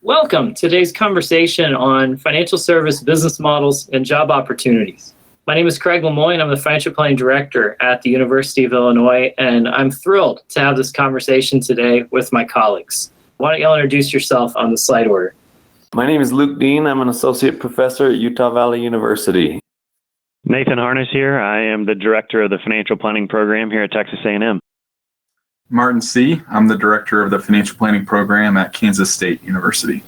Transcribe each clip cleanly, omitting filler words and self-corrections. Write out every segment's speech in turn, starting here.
Welcome to today's conversation on financial service business models and job opportunities. My name is Craig Lemoine. I'm the Financial Planning Director at the University of Illinois, and I'm thrilled to have this conversation today with my colleagues. Why don't you all introduce yourself on the slide order? My name is Luke Dean. I'm an associate professor at Utah Valley University. Nathan Harness here. I am the director of the financial planning program here at Texas A&M. Martin Seay. I'm the director of the financial planning program at Kansas State University.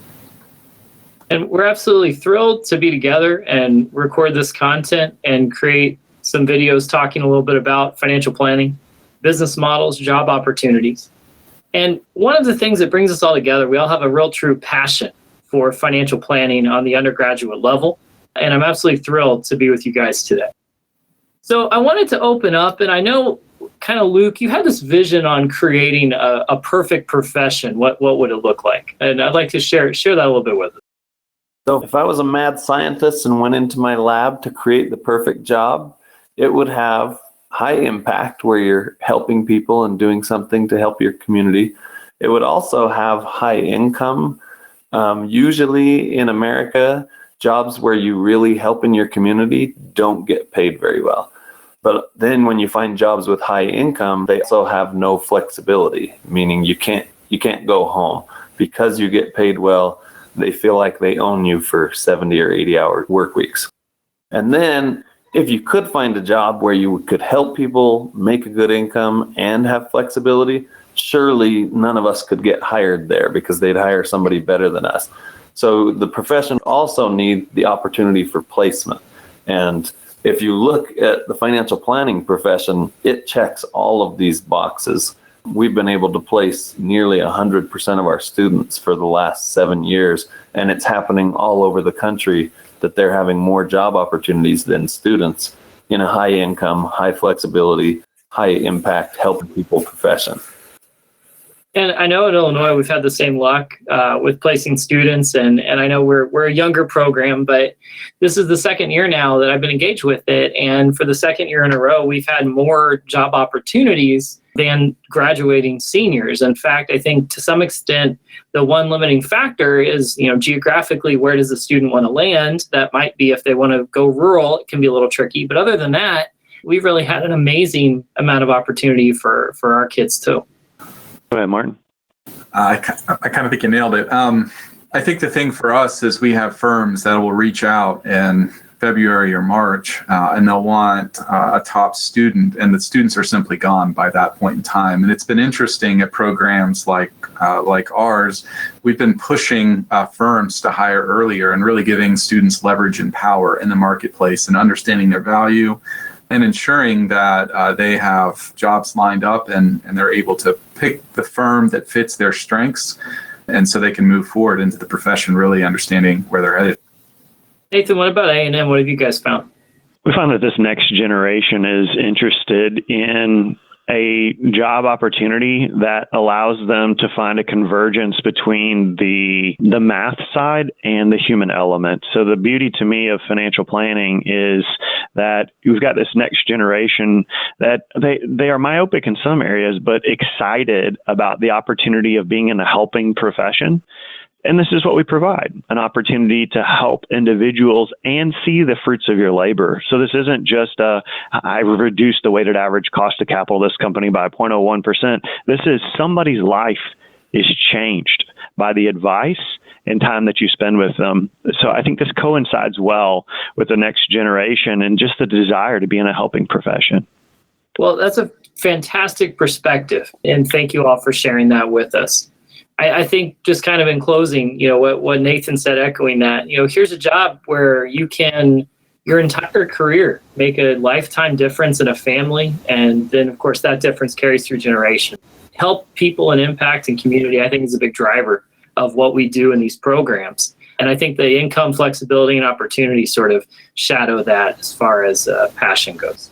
And we're absolutely thrilled to be together and record this content and create some videos talking a little bit about financial planning, business models, job opportunities. And one of the things that brings us all together, we all have a real true passion for financial planning on the undergraduate level. And I'm absolutely thrilled to be with you guys today. So I wanted to open up, and I know kind of Luke, you had this vision on creating a perfect profession. What would it look like? And I'd like to share that a little bit with us. So if I was a mad scientist and went into my lab to create the perfect job, it would have high impact where you're helping people and doing something to help your community. It would also have high income. Usually in America, jobs where you really help in your community don't get paid very well. But then when you find jobs with high income, they also have no flexibility, meaning you can't go home. Because you get paid well, they feel like they own you for 70 or 80-hour work weeks. And then if you could find a job where you could help people make a good income and have flexibility, surely none of us could get hired there because they'd hire somebody better than us. So the profession also needs the opportunity for placement. And if you look at the financial planning profession, it checks all of these boxes. We've been able to place nearly 100% of our students for the last 7 years, and it's happening all over the country that they're having more job opportunities than students in a high income, high flexibility, high impact, helping people profession. And I know in Illinois, we've had the same luck with placing students, and I know we're a younger program, but this is the second year now that I've been engaged with it. And for the second year in a row, we've had more job opportunities than graduating seniors. In fact, I think to some extent, the one limiting factor is, geographically, where does the student want to land? That might be if they want to go rural, it can be a little tricky. But other than that, we've really had an amazing amount of opportunity for our kids too. Go ahead, Martin. I kind of think you nailed it. I think the thing for us is we have firms that will reach out in February or March, and they'll want a top student, and the students are simply gone by that point in time. And it's been interesting at programs like ours. We've been pushing firms to hire earlier and really giving students leverage and power in the marketplace and understanding their value and ensuring that they have jobs lined up and they're able to pick the firm that fits their strengths, and so they can move forward into the profession really understanding where they're headed. Nathan, what about A&M? What have you guys found? We found that this next generation is interested in a job opportunity that allows them to find a convergence between the math side and the human element. So the beauty to me of financial planning is that you've got this next generation that they are myopic in some areas, but excited about the opportunity of being in a helping profession. And this is what we provide, an opportunity to help individuals and see the fruits of your labor. So this isn't just I reduced the weighted average cost of capital of this company by 0.01%. This is somebody's life is changed by the advice and time that you spend with them. So I think this coincides well with the next generation and just the desire to be in a helping profession. Well, that's a fantastic perspective, and thank you all for sharing that with us. I think just kind of in closing, what Nathan said, echoing that, here's a job where you can, your entire career, make a lifetime difference in a family. And then, of course, that difference carries through generation. Help people and impact and community, I think, is a big driver of what we do in these programs. And I think the income flexibility and opportunity sort of shadow that as far as passion goes.